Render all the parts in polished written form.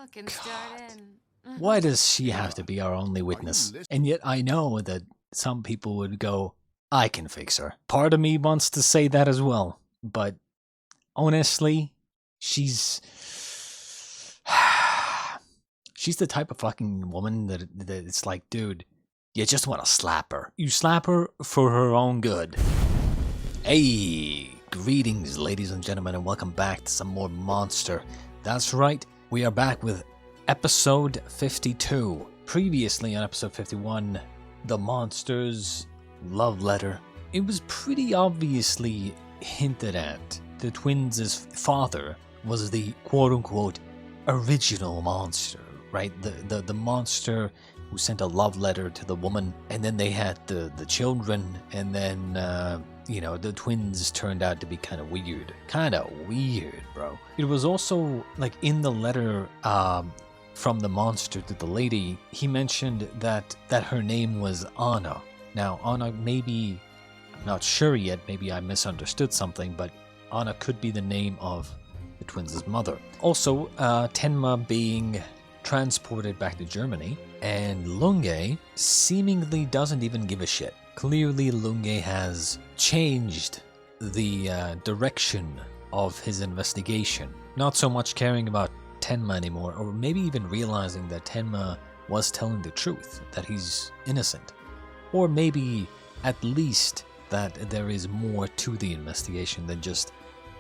Fucking start in. Why does she have to be our only witness? And yet I know that some people would go, I can fix her. Part of me wants to say that as well. But honestly, she's the type of fucking woman that it's like, dude, you just want to slap her. You slap her for her own good. Hey, greetings ladies and gentlemen, and welcome back to some more Monster. That's right, we are back with episode 52. Previously on episode 51, the Monster's love letter. It was pretty obviously hinted at. The twins' father was the quote-unquote original monster, right? The monster who sent a love letter to the woman, and then they had the children, and then you know, the twins turned out to be kind of weird. Kind of weird, bro. It was also, like, in the letter from the monster to the lady, he mentioned that her name was Anna. Now, Anna, maybe, I'm not sure yet, maybe I misunderstood something, but Anna could be the name of the twins' mother. Also, Tenma being transported back to Germany, and Lunge seemingly doesn't even give a shit. Clearly, Lunge has changed the direction of his investigation. Not so much caring about Tenma anymore, or maybe even realizing that Tenma was telling the truth, that he's innocent. Or maybe, at least, that there is more to the investigation than just,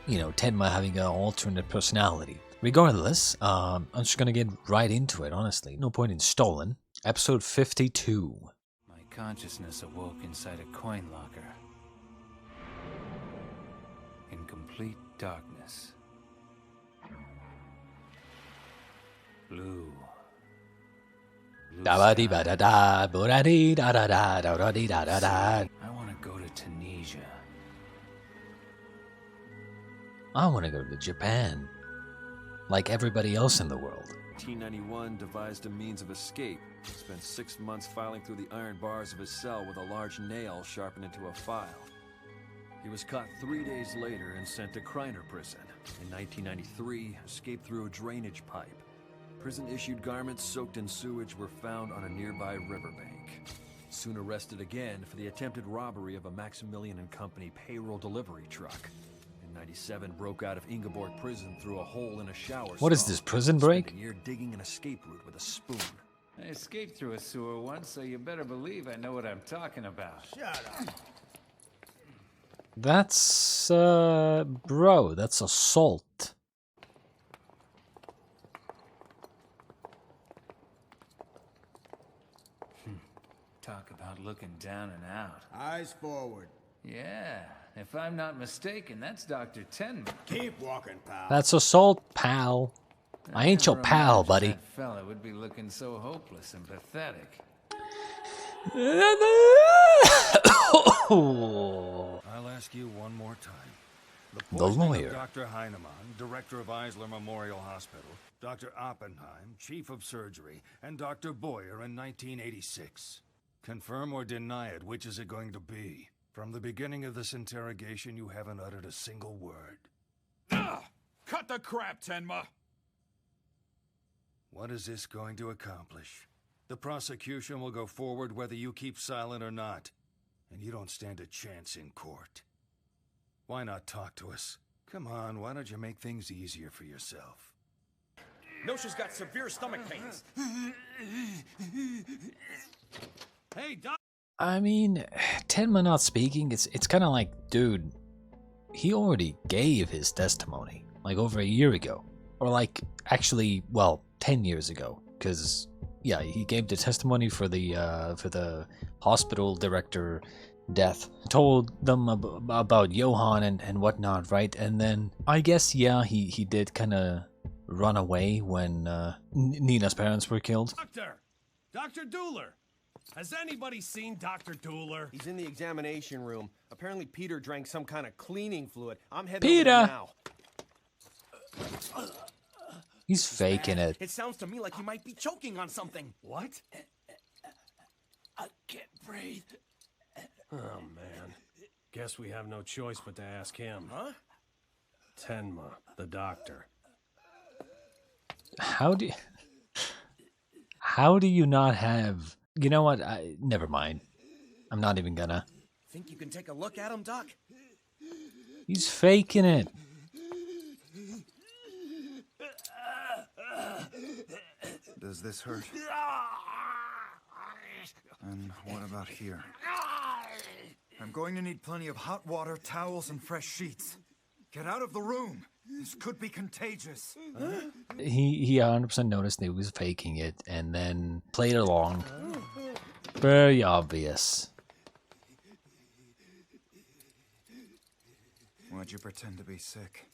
you know, Tenma having an alternate personality. Regardless, I'm just gonna get right into it, honestly. No point in stalling. Episode 52. My consciousness awoke inside a coin locker. In complete darkness. Blue. Da ba dee ba da da, bo da dee da da da, da da dee da da da. I want to go to Tunisia. I want to go to Japan. Like everybody else in the world. 1891 devised a means of escape. Spent 6 months filing through the iron bars of his cell with a large nail sharpened into a file. He was caught 3 days later and sent to Kreiner prison. In 1993, escaped through a drainage pipe. Prison-issued garments soaked in sewage were found on a nearby riverbank. Soon arrested again for the attempted robbery of a Maximilian and Company payroll delivery truck. In 97, broke out of Ingeborg prison through a hole in a shower. What is this, prison break? Spent a year digging an escape route with a spoon. I escaped through a sewer once, so you better believe I know what I'm talking about. Shut up. That's, bro, that's assault. Talk about looking down and out. Eyes forward. Yeah, if I'm not mistaken, that's Dr. Tenma. Keep walking, pal. That's assault, pal. I ain't your never pal, imagined buddy. That fella would be looking so hopeless and pathetic. I'll ask you one more time. The poisoning lawyer. of Dr. Heinemann, director of Eisler Memorial Hospital, Dr. Oppenheim, chief of surgery, and Dr. Boyer in 1986. Confirm or deny it, which is it going to be? From the beginning of this interrogation, you haven't uttered a single word. Cut the crap, Tenma! What is this going to accomplish? The prosecution will go forward whether you keep silent or not, and you don't stand a chance in court. Why not talk to us? Come on, why don't you make things easier for yourself? No, she's got severe stomach pains. Hey, Doc! I mean, Tenma not speaking, it's kind of like, dude, he already gave his testimony, like over a year ago. Or like, actually, well, 10 years ago. Because, yeah, he gave the testimony for the hospital director death. Told them about Johann and whatnot, right? And then, I guess, yeah, he did kind of run away when Nina's parents were killed. Dr. Dueler! Has anybody seen Dr. Dueler? He's in the examination room. Apparently Peter drank some kind of cleaning fluid. I'm heading over Peter! there now. He's faking it. It sounds to me like he might be choking on something. What? I can't breathe. Oh, man. Guess we have no choice but to ask him. Huh? Tenma, the doctor. How do you... How do you not have... You know what? Never mind. I'm not even gonna. Think you can take a look at him, Doc? He's faking it. Does this hurt? And what about here? I'm going to need plenty of hot water, towels, and fresh sheets. Get out of the room. This could be contagious. He 100% noticed that he was faking it and then played along. Very obvious. Why'd you pretend to be sick?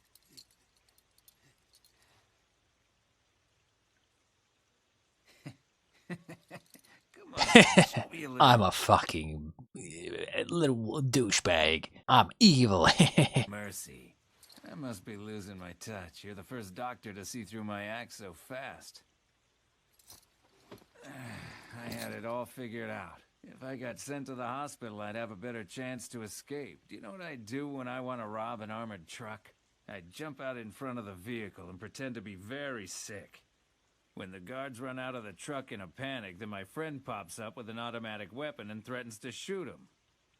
I'm a fucking little douchebag. I'm evil. Mercy. I must be losing my touch. You're the first doctor to see through my act so fast. I had it all figured out. If I got sent to the hospital, I'd have a better chance to escape. Do you know what I'd do when I want to rob an armored truck? I'd jump out in front of the vehicle and pretend to be very sick. When the guards run out of the truck in a panic, then my friend pops up with an automatic weapon and threatens to shoot him.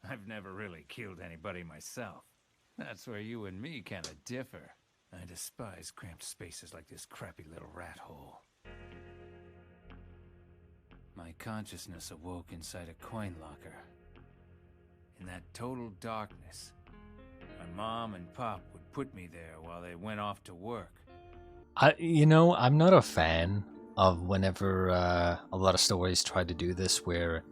I've never really killed anybody myself. That's where you and me kind of differ. I despise cramped spaces like this crappy little rat hole. My consciousness awoke inside a coin locker. In that total darkness, my mom and pop would put me there while they went off to work. I'm not a fan of whenever a lot of stories try to do this where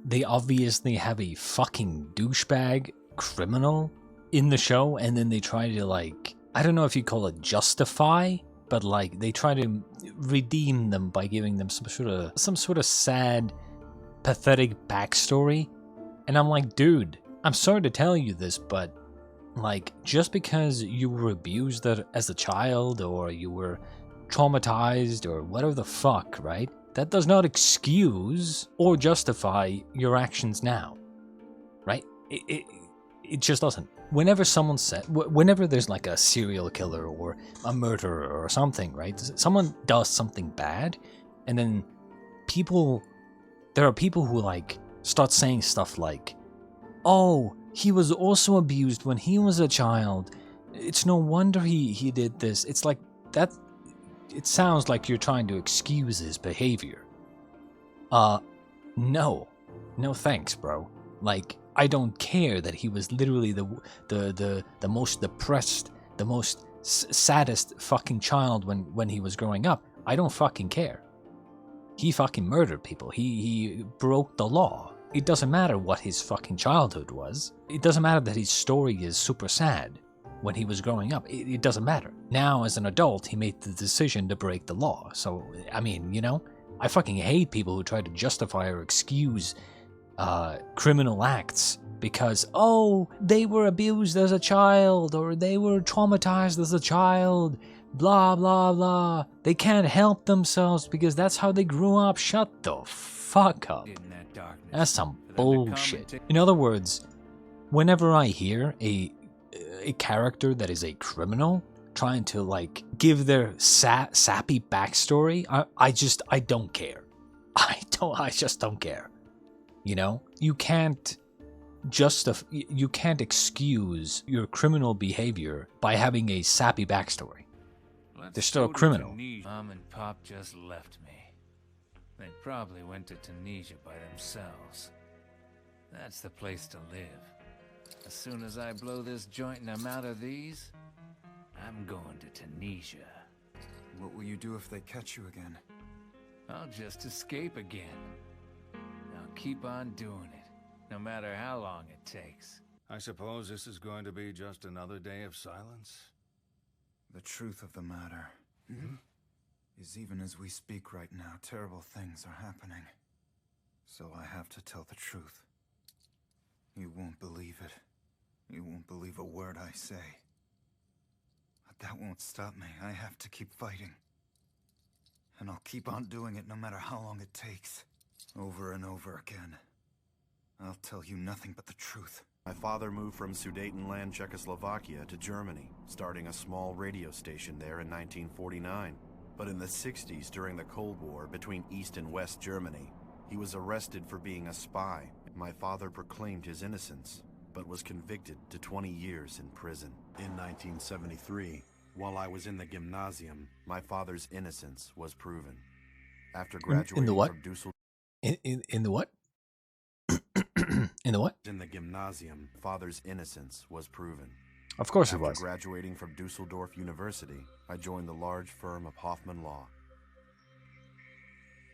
they obviously have a fucking douchebag criminal in the show and then they try to, like, I don't know if you call it justify, but like they try to redeem them by giving them some sort of sad, pathetic backstory. And I'm like, dude, I'm sorry to tell you this, but like, just because you were abused as a child or you were traumatized or whatever the fuck, right? That does not excuse or justify your actions now, right? It just doesn't. Whenever whenever there's like a serial killer or a murderer or something, right? Someone does something bad, and then there are people who like start saying stuff like, oh, he was also abused when he was a child. It's no wonder he did this. It's like that. It sounds like you're trying to excuse his behavior. No thanks, bro. Like, I don't care that he was literally the most depressed, the most saddest fucking child when he was growing up. I don't fucking care. He fucking murdered people. He broke the law. It doesn't matter what his fucking childhood was. It doesn't matter that his story is super sad when he was growing up. It doesn't matter. Now, as an adult, he made the decision to break the law. So, I mean, you know, I fucking hate people who try to justify or excuse criminal acts because, oh, they were abused as a child or they were traumatized as a child, blah, blah, blah. They can't help themselves because that's how they grew up. Shut the fuck up. That's some bullshit. In other words, whenever I hear a character that is a criminal trying to like give their sappy backstory, I don't care. I just don't care. You know, you can't excuse your criminal behavior by having a sappy backstory. They're still a criminal. Mom and Pop just left me. They probably went to Tunisia by themselves. That's the place to live. As soon as I blow this joint and I'm out of these, I'm going to Tunisia. What will you do if they catch you again? I'll just escape again. I'll keep on doing it, no matter how long it takes. I suppose this is going to be just another day of silence? The truth of the matter is, even as we speak right now, terrible things are happening. So I have to tell the truth. You won't believe it. You won't believe a word I say. But that won't stop me. I have to keep fighting. And I'll keep on doing it no matter how long it takes. Over and over again. I'll tell you nothing but the truth. My father moved from Sudetenland, Czechoslovakia to Germany, starting a small radio station there in 1949. But in the 60s, during the Cold War between East and West Germany, he was arrested for being a spy. My father proclaimed his innocence, but was convicted to 20 years in prison. In 1973, while I was in the gymnasium, my father's innocence was proven. After graduating in the what? from Dusseldorf... In the what? In the what? In the gymnasium, father's innocence was proven. Of course it After was. graduating from Dusseldorf University, I joined the large firm of Hoffman Law.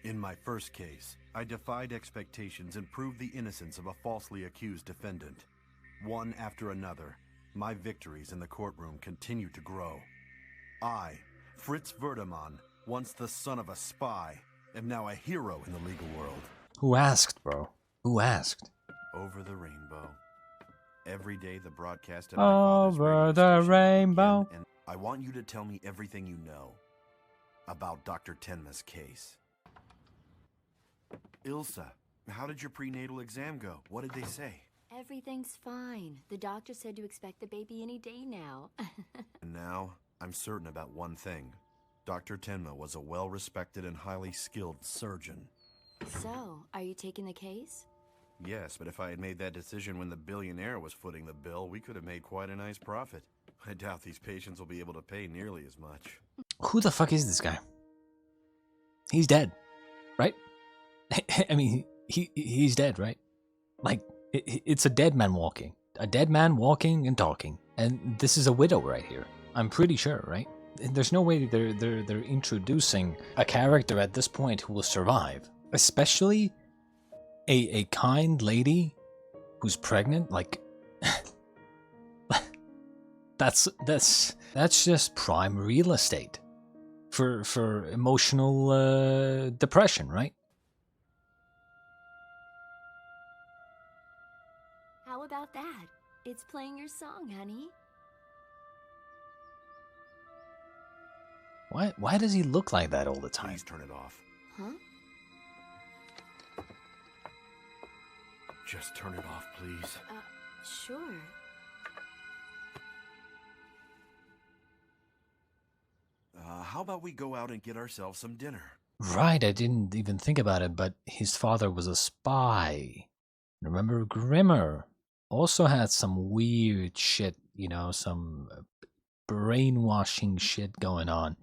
In my first case, I defied expectations and proved the innocence of a falsely accused defendant. One after another, my victories in the courtroom continued to grow. I, Fritz Werdemann, once the son of a spy, am now a hero in the legal world. Who asked, bro? Who asked? Over the rainbow. Every day the broadcast of my father's Over radio the station rainbow. began, and I want you to tell me everything you know about Dr. Tenma's case. Ilsa, how did your prenatal exam go? What did they say? Everything's fine. The doctor said to expect the baby any day now. And now, I'm certain about one thing. Dr. Tenma was a well-respected and highly skilled surgeon. So, are you taking the case? Yes, but if I had made that decision when the billionaire was footing the bill, we could have made quite a nice profit. I doubt these patients will be able to pay nearly as much. Who the fuck is this guy? He's dead, right? I mean, he's dead, right? Like, it's a dead man walking. A dead man walking and talking. And this is a widow right here. I'm pretty sure, right? There's no way they're introducing a character at this point who will survive. Especially a kind lady who's pregnant. Like, that's just prime real estate for emotional depression, right? How about that? It's playing your song, honey. Why does he look like that all the time? Please turn it off. Huh? Just turn it off, please. Sure. How about we go out and get ourselves some dinner? Right, I didn't even think about it, but his father was a spy. Remember, Grimmer also had some weird shit, you know, some brainwashing shit going on.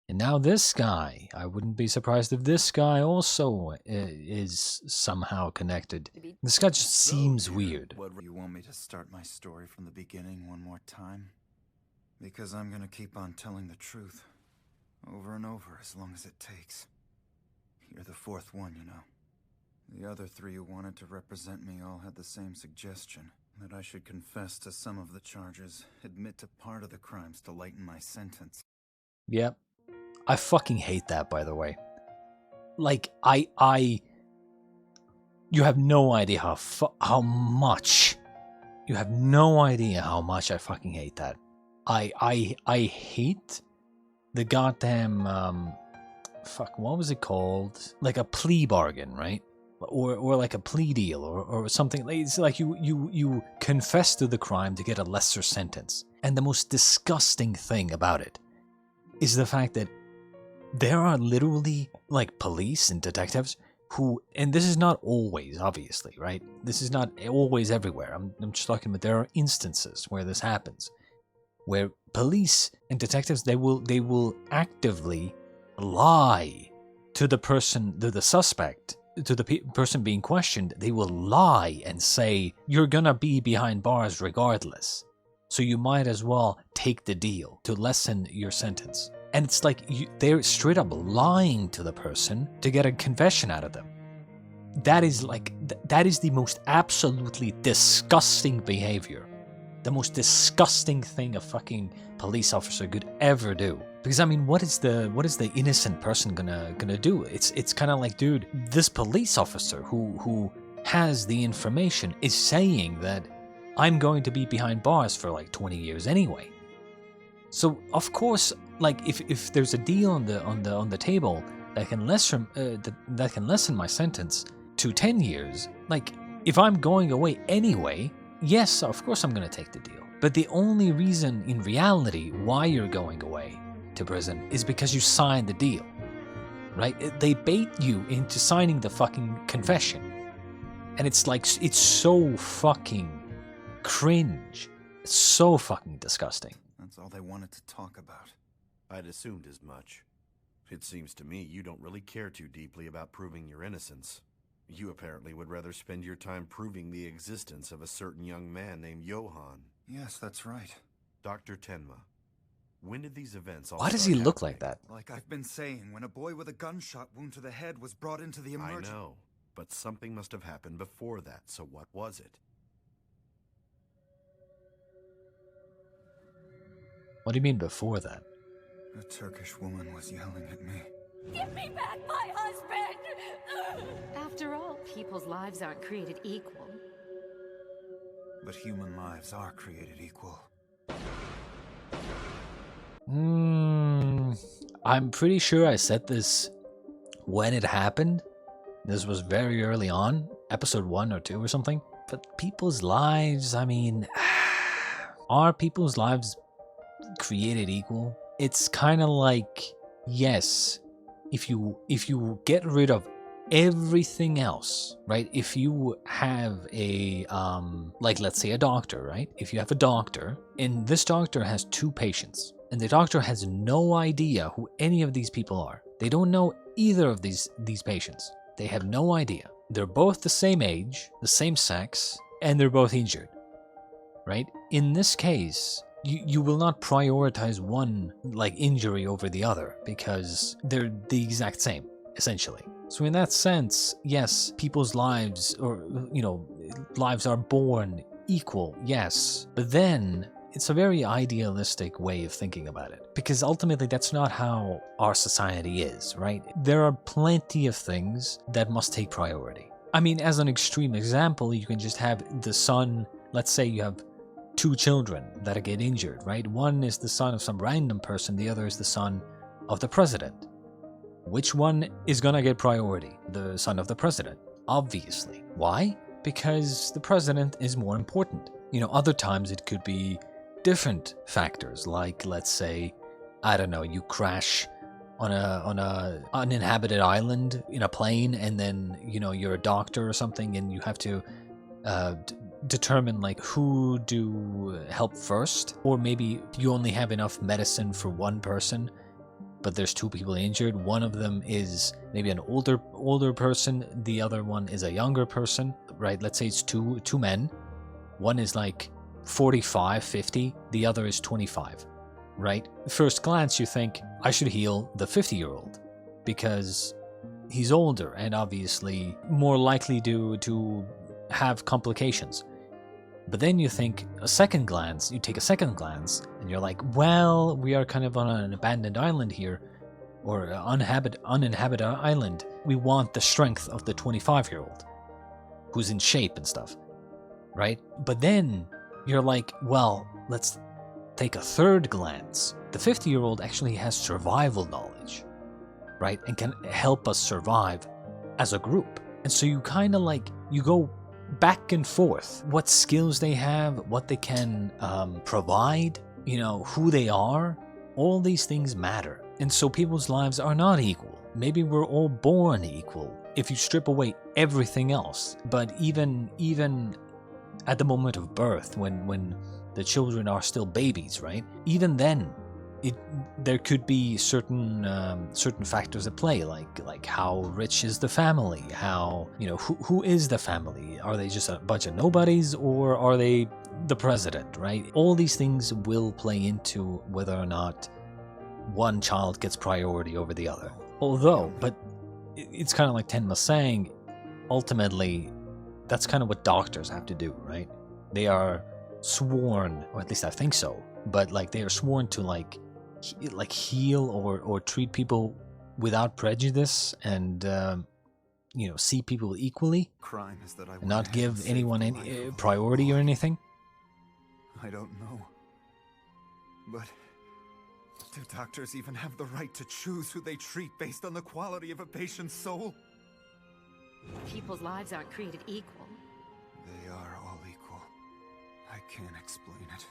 And now this guy, I wouldn't be surprised if this guy also is somehow connected. This guy just seems weird. You want me to start my story from the beginning one more time? Because I'm gonna keep on telling the truth. Over and over, as long as it takes. You're the fourth one, you know. The other three who wanted to represent me all had the same suggestion. That I should confess to some of the charges, admit to part of the crimes to lighten my sentence. Yep. I fucking hate that, by the way. Like, you have no idea how much. You have no idea how much I fucking hate that. I hate the goddamn, what was it called? Like a plea bargain, right? Or like a plea deal or something. It's like you confess to the crime to get a lesser sentence. And the most disgusting thing about it is the fact that there are literally like police and detectives who, and this is not always, obviously, right? This is not always everywhere. I'm just talking about there are instances where this happens, where police and detectives, they will actively lie to the person, to the suspect, to the person being questioned. They will lie and say, you're gonna be behind bars regardless, so you might as well take the deal to lessen your sentence. And it's like they're straight up lying to the person to get a confession out of them. That is like, that is the most absolutely disgusting behavior. The most disgusting thing a fucking police officer could ever do. Because I mean, what is the innocent person gonna do? It's kind of like, dude, this police officer who has the information is saying that I'm going to be behind bars for like 20 years anyway. So of course, like if there's a deal on the table that can lessen my sentence to 10 years, like if I'm going away anyway, yes, of course I'm gonna take the deal. But the only reason in reality why you're going away to prison is because you signed the deal, right? They bait you into signing the fucking confession. And it's like, it's so fucking cringe. It's so fucking disgusting. That's all they wanted to talk about. I'd assumed as much. It seems to me you don't really care too deeply about proving your innocence. You apparently would rather spend your time proving the existence of a certain young man named Johann. Yes, that's right. Dr. Tenma, when did these events all Why does start he look happening? like that? Like I've been saying, when a boy with a gunshot wound to the head was brought into the emergency... I know, but something must have happened before that, so what was it? What do you mean before that? A Turkish woman was yelling at me. Give me back my husband! After all, people's lives aren't created equal. But human lives are created equal. I'm pretty sure I said this when it happened. This was very early on, episode 1 or 2 or something. But people's lives, I mean, are people's lives created equal? It's kind of like, yes, if you get rid of everything else, right? If you have a like, let's say a doctor, right? If you have a doctor and this doctor has 2 patients and the doctor has no idea who any of these people are. They don't know either of these patients. They have no idea. They're both the same age, the same sex, and they're both injured, right? In this case, you will not prioritize one like injury over the other because they're the exact same, essentially. So in that sense, yes, people's lives, or, you know, lives are born equal, yes. But then it's a very idealistic way of thinking about it, because ultimately that's not how our society is, right? There are plenty of things that must take priority. I mean, as an extreme example, you can just have the son, let's say you have 2 children that get injured, right? One is the son of some random person, the other is the son of the president. Which one is gonna get priority? The son of the president, obviously. Why? Because the president is more important. You know, other times it could be different factors, like, let's say, I don't know, you crash on a uninhabited island in a plane, and then, you know, you're a doctor or something, and you have to determine like who to help first, or maybe you only have enough medicine for one person, but there's 2 people injured. One of them is maybe an older person, the other one is a younger person, right? Let's say it's two men. One is like 45, 50, the other is 25, right? First glance, you think, I should heal the 50-year-old because he's older and obviously more likely to have complications. But then you think you take a second glance, and you're like, well, we are kind of on an abandoned island here, or an uninhabited island. We want the strength of the 25-year-old, who's in shape and stuff, right? But then you're like, well, let's take a third glance. The 50-year-old actually has survival knowledge, right? And can help us survive as a group. And so you kind of like, you go back and forth, what skills they have, what they can provide, you know, who they are. All these things matter. And so people's lives are not equal. Maybe we're all born equal if you strip away everything else. But even at the moment of birth, when the children are still babies, right? Even then, there could be certain factors at play, like how rich is the family, how, you know, who is the family? Are they just a bunch of nobodies, or are they the president, right? All these things will play into whether or not one child gets priority over the other. Although, but it's kind of like Tenma saying, ultimately, that's kind of what doctors have to do, right? They are sworn, or at least I think so, but like they are sworn to like heal or treat people without prejudice, and you know, see people equally, Crime is that I and not give anyone any priority or anything. I don't know. But do doctors even have the right to choose who they treat based on the quality of a patient's soul? People's lives aren't created equal. They are all equal. I can't explain it,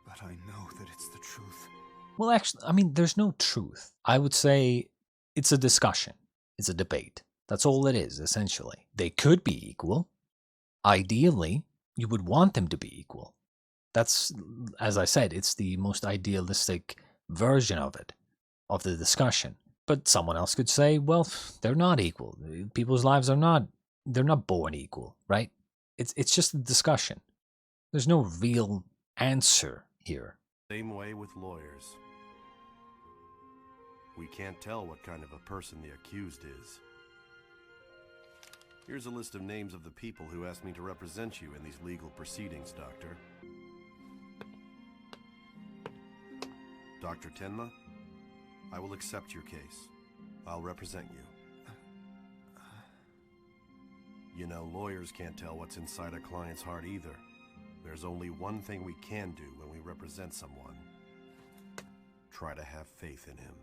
but I know that it's the truth. Well, actually, I mean, there's no truth. I would say it's a discussion. It's a debate. That's all it is, essentially. They could be equal. Ideally, you would want them to be equal. That's, as I said, it's the most idealistic version of it, of the discussion. But someone else could say, well, they're not equal. People's lives are not, they're not born equal, right? It's just a discussion. There's no real answer here. Same way with lawyers. We can't tell what kind of a person the accused is. Here's a list of names of the people who asked me to represent you in these legal proceedings, Doctor. Dr. Tenma, I will accept your case. I'll represent you. You know, lawyers can't tell what's inside a client's heart either. There's only one thing we can do when we represent someone. Try to have faith in him.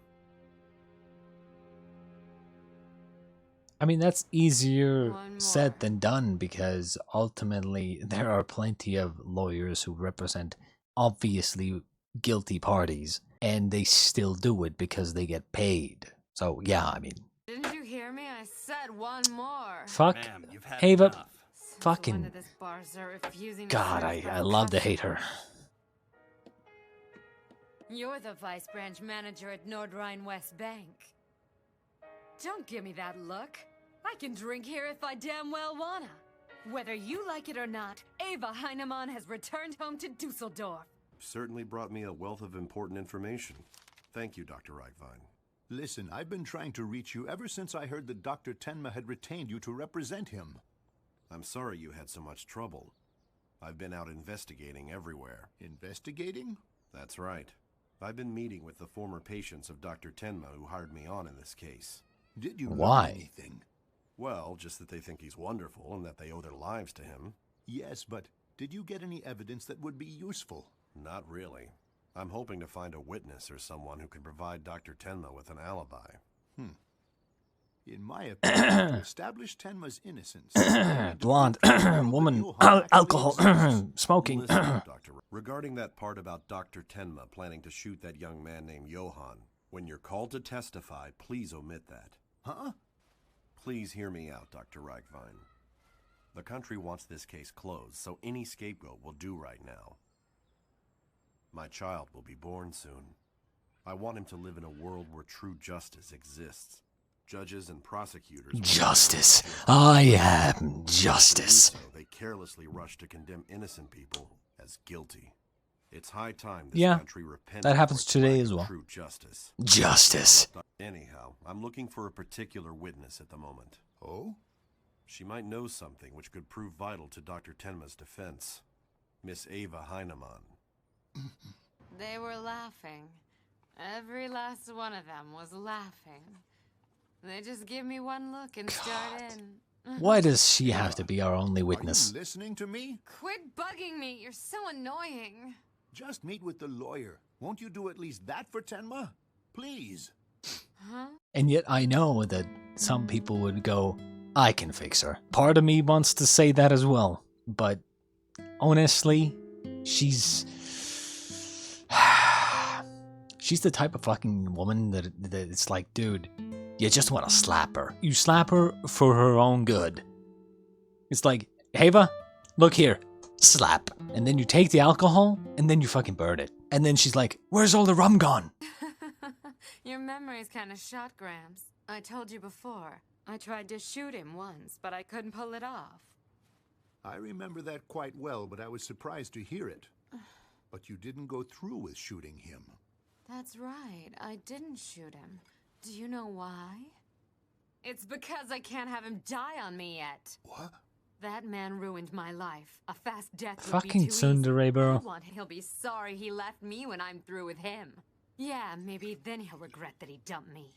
I mean, that's easier said than done, because ultimately there are plenty of lawyers who represent obviously guilty parties, and they still do it because they get paid. So, yeah, I mean... Didn't you hear me? I said one more. Fuck Ava. Fucking... God, I love to hate her. You're the vice branch manager at Nordrhein West Bank. Don't give me that look. I can drink here if I damn well wanna. Whether you like it or not, Ava Heinemann has returned home to Dusseldorf. Certainly brought me a wealth of important information. Thank you, Dr. Reichwein. Listen, I've been trying to reach you ever since I heard that Dr. Tenma had retained you to represent him. I'm sorry you had so much trouble. I've been out investigating everywhere. Investigating? That's right. I've been meeting with the former patients of Dr. Tenma who hired me on in this case. Did you Why? learn anything? Well, just that they think he's wonderful and that they owe their lives to him. Yes, but did you get any evidence that would be useful? Not really. I'm hoping to find a witness or someone who can provide Dr. Tenma with an alibi. In my opinion, to establish Tenma's innocence... Blonde woman, alcohol, smoking. Listen, Doctor, regarding that part about Dr. Tenma planning to shoot that young man named Johann, when you're called to testify, please omit that. Huh? Please hear me out, Dr. Reichwein. The country wants this case closed, so any scapegoat will do right now. My child will be born soon. I want him to live in a world where true justice exists. Judges and prosecutors... Justice. I am justice. So they carelessly rush to condemn innocent people as guilty. It's high time this country repented. That happens today as well. True justice. Justice. Anyhow, I'm looking for a particular witness at the moment. Oh? She might know something which could prove vital to Dr. Tenma's defense. Miss Ava Heinemann. They were laughing. Every last one of them was laughing. They just give me one look and start in. Why does she have to be our only witness? Are you listening to me? Quit bugging me. You're so annoying. Just meet with the lawyer. Won't you do at least that for Tenma? Please. Huh? And yet I know that some people would go, I can fix her. Part of me wants to say that as well. But honestly, she's the type of fucking woman that it's like, dude, you just want to slap her. You slap her for her own good. It's like, Ava, look here. Slap. And then you take the alcohol, and then you fucking burn it. And then she's like, where's all the rum gone? Your memory's kind of shot, Gramps. I told you before. I tried to shoot him once, but I couldn't pull it off. I remember that quite well, but I was surprised to hear it. But you didn't go through with shooting him. That's right. I didn't shoot him. Do you know why? It's because I can't have him die on me yet. What? That man ruined my life. A fast death Fucking would be too tsundere, bro. easy. I want he'll be sorry he left me when I'm through with him. Yeah, maybe then he'll regret that he dumped me.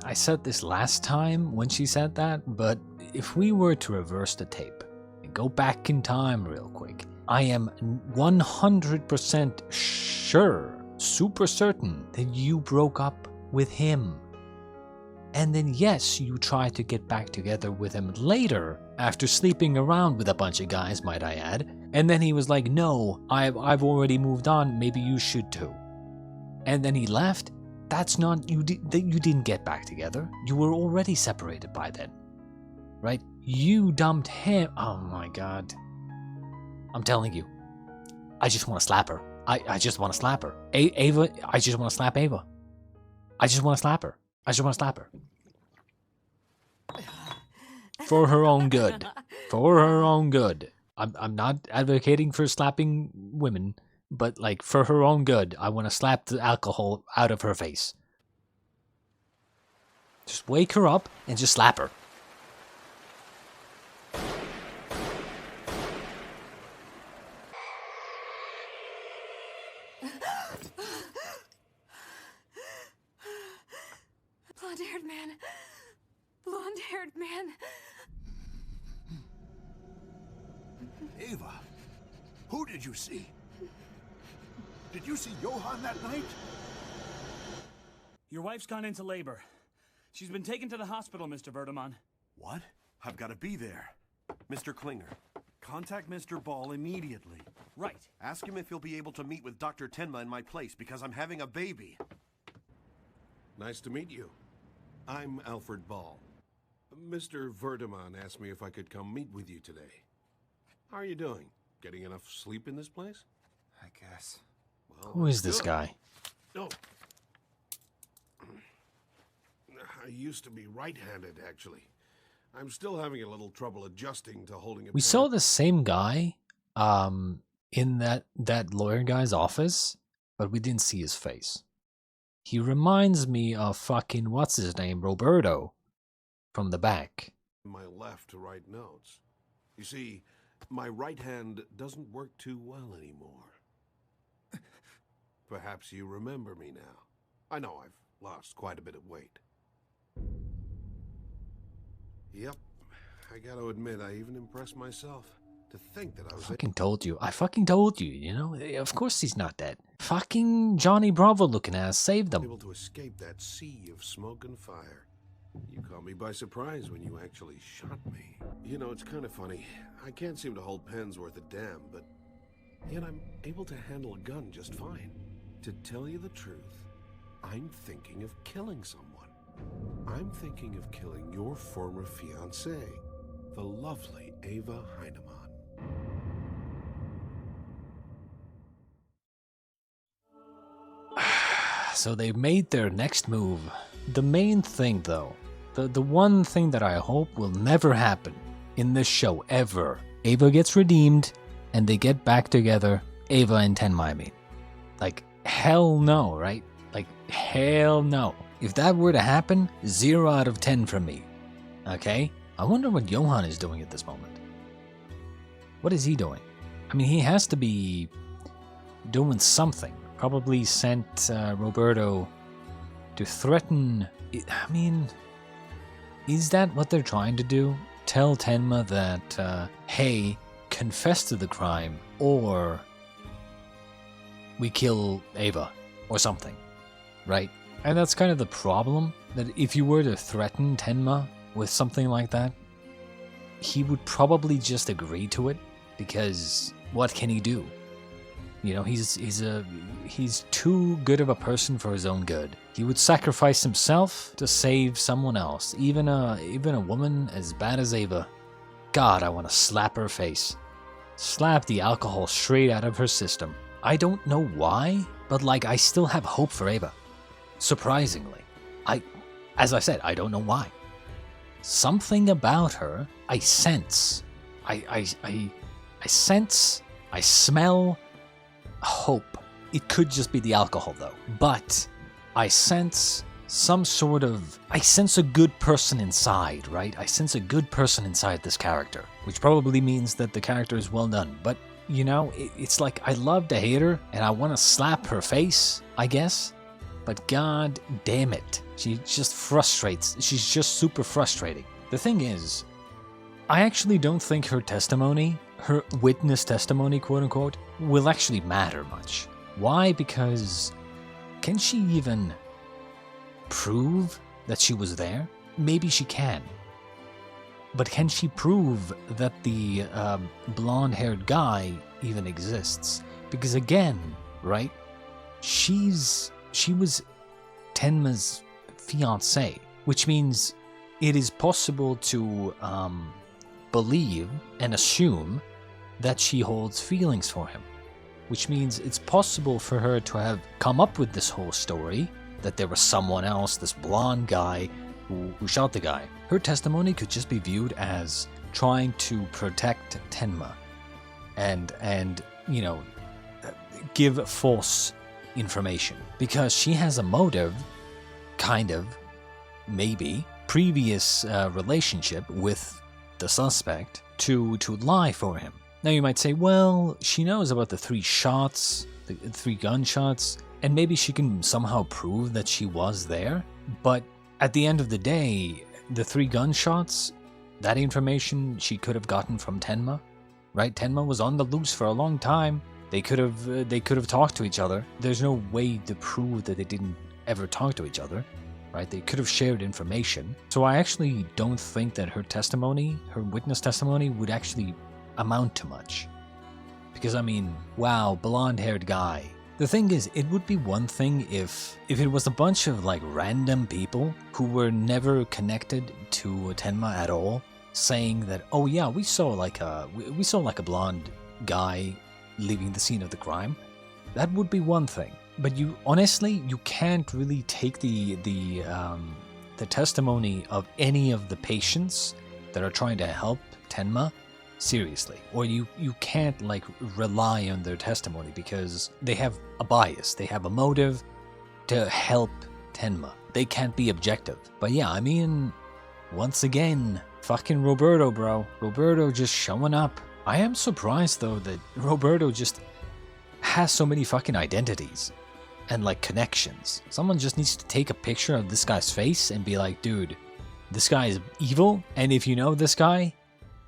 I said this last time when she said that, but if we were to reverse the tape and go back in time real quick, I am 100% sure, super certain, that you broke up with him. And then yes, you tried to get back together with him later, after sleeping around with a bunch of guys, might I add. And then he was like, no, I've already moved on, maybe you should too. And then he left. That's not, you didn't get back together. You were already separated by then. Right? You dumped him. Oh my god. I'm telling you. I just want to slap her. I just want to slap her. Ava, I just want to slap Ava. I just want to slap her. I just want to slap her. For her own good. For her own good. I'm not advocating for slapping women, but like for her own good, I want to slap the alcohol out of her face. Just wake her up and just slap her. Blonde-haired man. Blonde-haired man. Ava, who did you see? Did you see Johann that night? Your wife's gone into labor. She's been taken to the hospital, Mr. Verdeman. What? I've got to be there. Mr. Klinger, contact Mr. Ball immediately. Right. Ask him if he'll be able to meet with Dr. Tenma in my place, because I'm having a baby. Nice to meet you. I'm Alfred Ball. Mr. Verdeman asked me if I could come meet with you today. How are you doing? Getting enough sleep in this place? I guess. Well, Who is this guy? Oh. I used to be right-handed, actually. I'm still having a little trouble adjusting to holding a We saw the same guy in that lawyer guy's office, but we didn't see his face. He reminds me of fucking what's his name, Roberto, from the back. my left to write notes. You see, my right hand doesn't work too well anymore. Perhaps you remember me now. I know I've lost quite a bit of weight. Yep, I gotta admit, I even impressed myself. To think that I was... I fucking told you, you know? Of course he's not dead. Fucking Johnny Bravo looking ass saved them. able to escape that sea of smoke and fire. You caught me by surprise when you actually shot me. You know, it's kind of funny. I can't seem to hold pens worth a damn, but yet I'm able to handle a gun just fine. To tell you the truth, I'm thinking of killing someone. I'm thinking of killing your former fiancée, the lovely Ava Heinemann. So they made their next move. The main thing, though, the one thing that I hope will never happen in this show, ever. Ava gets redeemed, and they get back together, Ava and Tenma, I mean. Like, hell no, right? Like, hell no. If that were to happen, 0 out of 10 from me. Okay? I wonder what Johann is doing at this moment. What is he doing? I mean, he has to be doing something. Probably sent Roberto to threaten... I mean, is that what they're trying to do? Tell Tenma that, hey, confess to the crime, or we kill Ava, or something, right? And that's kind of the problem, that if you were to threaten Tenma with something like that, he would probably just agree to it, because what can he do? You know, he's too good of a person for his own good. He would sacrifice himself to save someone else, even a woman as bad as Ava. God, I want to slap her face. Slap the alcohol straight out of her system. I don't know why, but like I still have hope for Ava. Surprisingly. As I said, I don't know why. Something about her, I sense. I sense, I smell hope. It could just be the alcohol though. But I sense some sort of... I sense a good person inside, right? I sense a good person inside this character. Which probably means that the character is well done. But, you know, it's like I love to hate her and I want to slap her face, I guess. But god damn it. She just frustrates. She's just super frustrating. The thing is, I actually don't think her testimony, her witness testimony, quote unquote, will actually matter much. Why? Because can she even prove that she was there? Maybe she can. But can she prove that the blonde-haired guy even exists? Because again, right? She was Tenma's fiancée, which means it is possible to believe and assume that she holds feelings for him. Which means it's possible for her to have come up with this whole story, that there was someone else, this blonde guy, who shot the guy. Her testimony could just be viewed as trying to protect Tenma and you know, give false information. Because she has a motive, kind of, maybe, previous relationship with the suspect to lie for him. Now you might say, well, she knows about the 3 shots, the 3 gunshots, and maybe she can somehow prove that she was there. But at the end of the day, the 3 gunshots, that information she could have gotten from Tenma, right? Tenma was on the loose for a long time. They could have talked to each other. There's no way to prove that they didn't ever talk to each other, right? They could have shared information. So I actually don't think that her testimony, her witness testimony, would actually amount to much. Because I mean, wow, blonde-haired guy. The thing is, it would be one thing if it was a bunch of like random people who were never connected to Tenma at all, saying that, oh yeah, we saw like a blonde guy leaving the scene of the crime. That would be one thing. But you honestly, you can't really take the testimony of any of the patients that are trying to help Tenma seriously, or you can't like rely on their testimony because they have a bias, they have a motive to help Tenma. They can't be objective. But yeah, I mean, once again, fucking Roberto, bro. Roberto just showing up. I am surprised though that Roberto just has so many fucking identities and like connections. Someone just needs to take a picture of this guy's face and be like, dude, this guy is evil, and if you know this guy,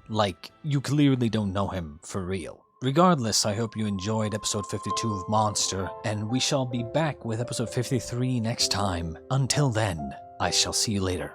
like, you clearly don't know him for real. Regardless, I hope you enjoyed episode 52 of Monster, and we shall be back with episode 53 next time. Until then, I shall see you later.